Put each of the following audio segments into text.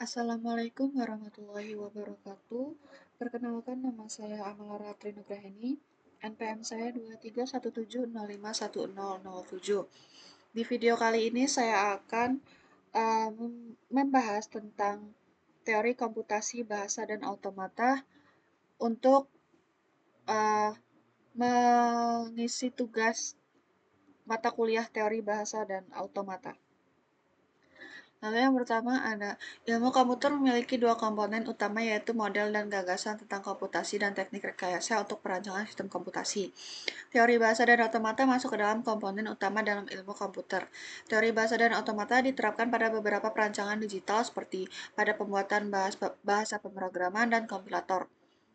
Assalamualaikum warahmatullahi wabarakatuh. Perkenalkan, nama saya Amala Ratri Nugraheni. NPM saya 2317051007. Di video kali ini saya akan membahas tentang teori komputasi bahasa dan automata untuk uh, mengisi tugas mata kuliah teori bahasa dan automata. Lalu yang pertama ada ilmu komputer memiliki dua komponen utama, yaitu model dan gagasan tentang komputasi dan teknik rekayasa untuk perancangan sistem komputasi. Teori bahasa dan otomata masuk ke dalam komponen utama dalam ilmu komputer. Teori bahasa dan otomata diterapkan pada beberapa perancangan digital seperti pada pembuatan bahasa pemrograman dan kompilator.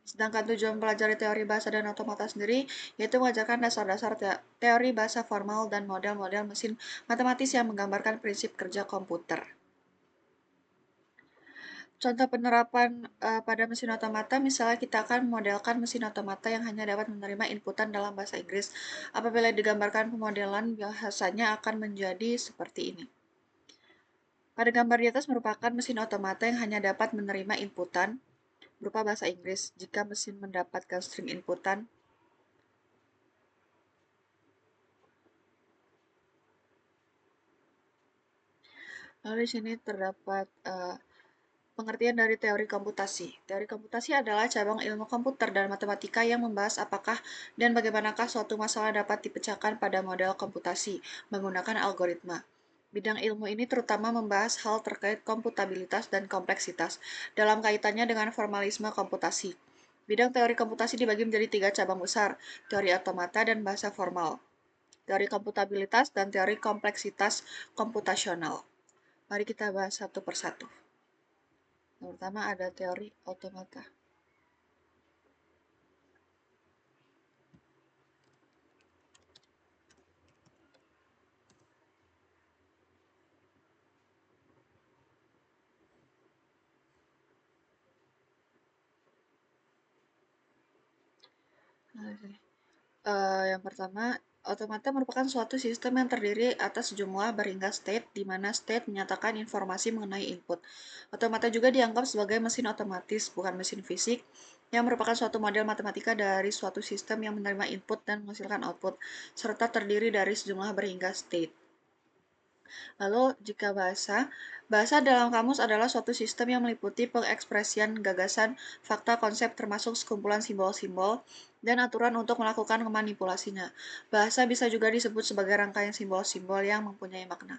Sedangkan tujuan mempelajari teori bahasa dan otomata sendiri yaitu mengajarkan dasar-dasar teori bahasa formal dan model-model mesin matematis yang menggambarkan prinsip kerja komputer. Contoh penerapan pada mesin otomata, misalnya kita akan memodelkan mesin otomata yang hanya dapat menerima inputan dalam bahasa Inggris. Apabila digambarkan pemodelan, bahasanya akan menjadi seperti ini. Pada gambar di atas merupakan mesin otomata yang hanya dapat menerima inputan berupa bahasa Inggris. Jika mesin mendapatkan string inputan, lalu di sini terdapat pengertian dari teori komputasi. Teori komputasi adalah cabang ilmu komputer dan matematika yang membahas apakah dan bagaimanakah suatu masalah dapat dipecahkan pada model komputasi menggunakan algoritma. Bidang ilmu ini terutama membahas hal terkait komputabilitas dan kompleksitas dalam kaitannya dengan formalisme komputasi. Bidang teori komputasi dibagi menjadi tiga cabang besar, teori otomata dan bahasa formal, teori komputabilitas, dan teori kompleksitas komputasional. Mari kita bahas satu persatu. Yang pertama ada teori otomata. Yang pertama, otomata merupakan suatu sistem yang terdiri atas jumlah berhingga state, di mana state menyatakan informasi mengenai input. Otomata juga dianggap sebagai mesin otomatis, bukan mesin fisik, yang merupakan suatu model matematika dari suatu sistem yang menerima input dan menghasilkan output, serta terdiri dari sejumlah berhingga state. Lalu, jika bahasa dalam kamus adalah suatu sistem yang meliputi pengekspresian gagasan, fakta, konsep, termasuk sekumpulan simbol-simbol, dan aturan untuk melakukan manipulasinya. Bahasa bisa juga disebut sebagai rangkaian simbol-simbol yang mempunyai makna.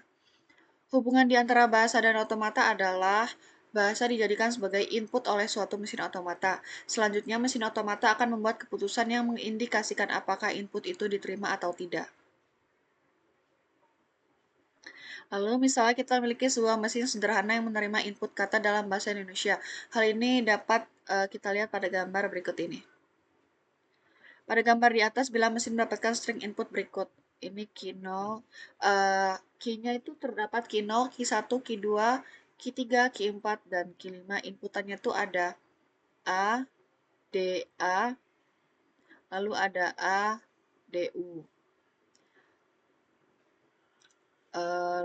Hubungan di antara bahasa dan otomata adalah bahasa dijadikan sebagai input oleh suatu mesin otomata. Selanjutnya, mesin otomata akan membuat keputusan yang mengindikasikan apakah input itu diterima atau tidak. Lalu misalnya kita memiliki sebuah mesin sederhana yang menerima input kata dalam bahasa Indonesia. Hal ini dapat kita lihat pada gambar berikut ini. Pada gambar di atas, bila mesin mendapatkan string input berikut. Ini Q0, Q-nya itu terdapat Q0, Q1, Q2, Q3, Q4, dan Q5. Inputannya itu ada A, D, A, lalu ada A, D, U.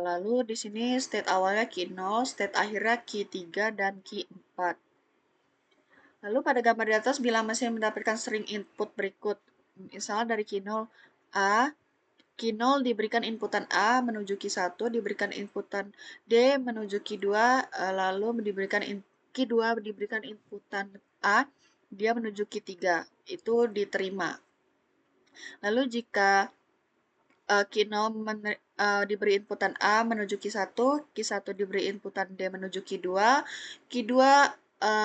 Lalu di sini state awalnya Q0, state akhirnya Q3 dan Q4. Lalu pada gambar di atas, bila mesin mendapatkan string input berikut, misalnya dari Q0 A, Q0 diberikan inputan A menuju Q1, diberikan inputan D menuju Q2, lalu Q2 diberikan inputan A, dia menuju Q3. Itu diterima. Lalu jika Q0 diberi inputan A menuju Q1, Q1 diberi inputan D menuju Q2, Q2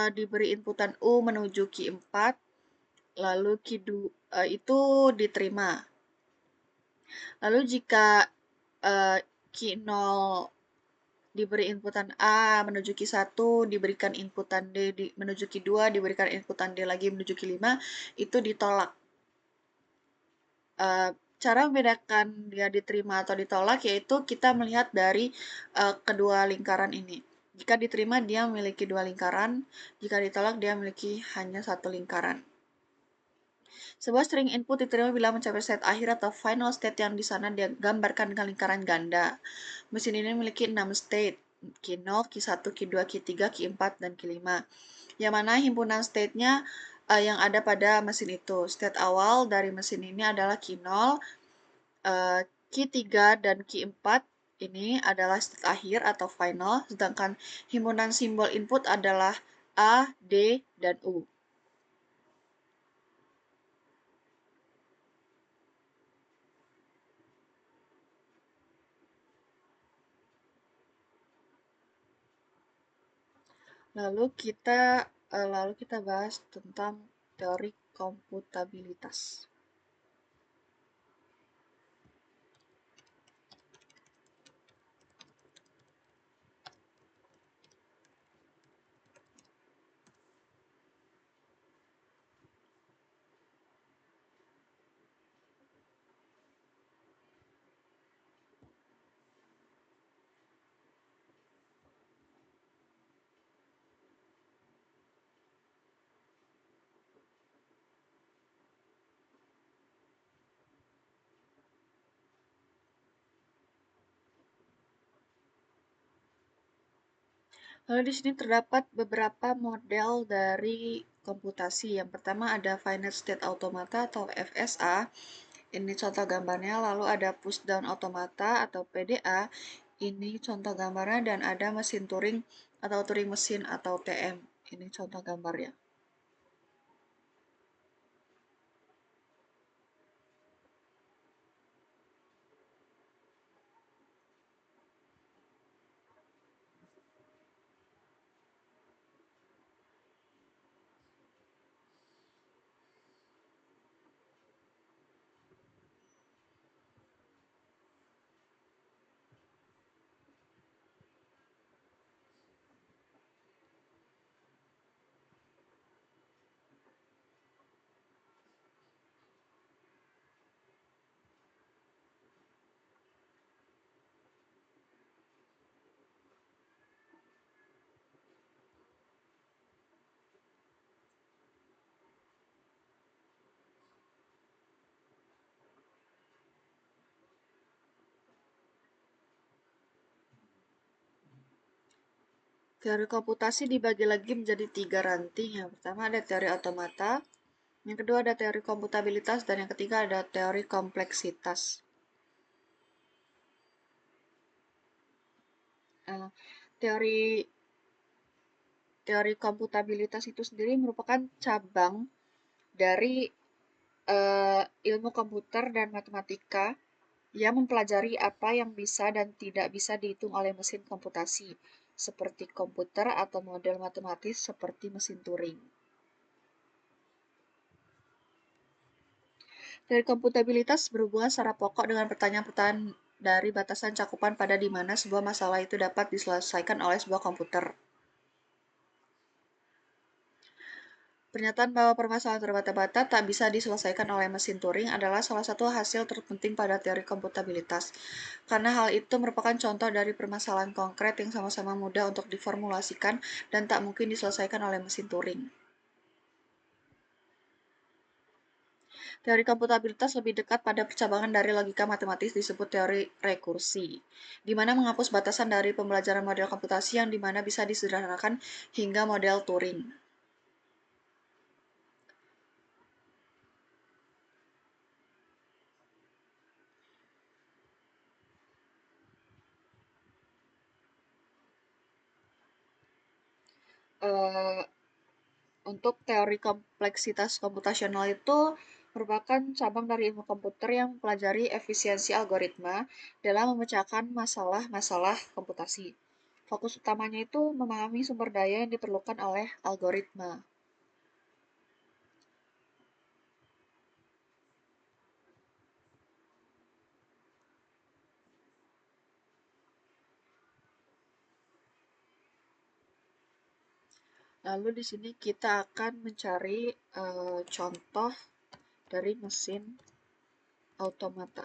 diberi inputan U menuju Q4, lalu Q2 itu diterima. Lalu jika Q0 diberi inputan A menuju Q1, diberikan inputan D menuju Q2, diberikan inputan D lagi menuju Q5, itu ditolak. Cara membedakan dia diterima atau ditolak yaitu kita melihat dari kedua lingkaran ini. Jika diterima, dia memiliki dua lingkaran. Jika ditolak, dia memiliki hanya satu lingkaran. Sebuah string input diterima bila mencapai state akhir atau final state yang di sana digambarkan dengan lingkaran ganda. Mesin ini memiliki 6 state. Q0, Q1, Q2, Q3, Q4, dan Q5. Yang mana himpunan state-nya yang ada pada mesin itu. State awal dari mesin ini adalah Q0, Q3, dan Q4 ini adalah state akhir atau final, sedangkan himpunan simbol input adalah A, D, dan U. Lalu kita bahas tentang teori komputabilitas. Lalu di sini terdapat beberapa model dari komputasi. Yang pertama ada Finite State Automata atau FSA. Ini contoh gambarnya. Lalu ada Push Down Automata atau PDA. Ini contoh gambarnya, dan ada mesin Turing atau Turing mesin atau TM. Ini contoh gambarnya. Teori komputasi dibagi lagi menjadi 3 ranting. Yang pertama ada teori otomata, yang kedua ada teori komputabilitas, dan yang ketiga ada teori kompleksitas. Eh, teori teori komputabilitas itu sendiri merupakan cabang dari ilmu komputer dan matematika yang mempelajari apa yang bisa dan tidak bisa dihitung oleh mesin komputasi, seperti komputer atau model matematis seperti mesin Turing. Dari komputabilitas berhubungan secara pokok dengan pertanyaan-pertanyaan dari batasan cakupan pada di mana sebuah masalah itu dapat diselesaikan oleh sebuah komputer. Pernyataan bahwa permasalahan terbata-bata tak bisa diselesaikan oleh mesin Turing adalah salah satu hasil terpenting pada teori komputabilitas, karena hal itu merupakan contoh dari permasalahan konkret yang sama-sama mudah untuk diformulasikan dan tak mungkin diselesaikan oleh mesin Turing. Teori komputabilitas lebih dekat pada percabangan dari logika matematis disebut teori rekursi, di mana menghapus batasan dari pembelajaran model komputasi yang di mana bisa disederhanakan hingga model Turing. Eh, Untuk teori kompleksitas komputasional itu merupakan cabang dari ilmu komputer yang mempelajari efisiensi algoritma dalam memecahkan masalah-masalah komputasi. Fokus utamanya itu memahami sumber daya yang diperlukan oleh algoritma. Lalu di sini kita akan mencari contoh dari mesin automata.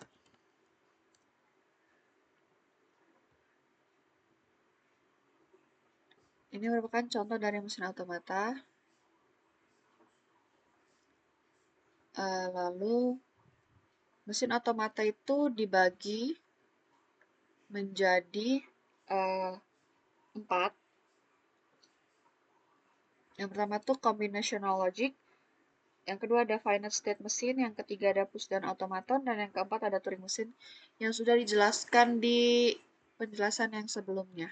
Ini merupakan contoh dari mesin automata. Lalu mesin automata itu dibagi menjadi Empat. Yang pertama tuh combinational logic, yang kedua ada finite state machine, yang ketiga ada push dan automaton, dan yang keempat ada Turing machine yang sudah dijelaskan di penjelasan yang sebelumnya.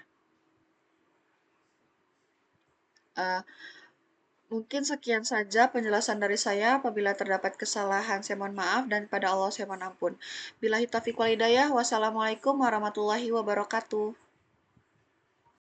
Uh, Mungkin sekian saja penjelasan dari saya. Apabila terdapat kesalahan, saya mohon maaf, dan pada Allah saya mohon ampun. Billahi taufiq wal hidayah. Wassalamualaikum warahmatullahi wabarakatuh.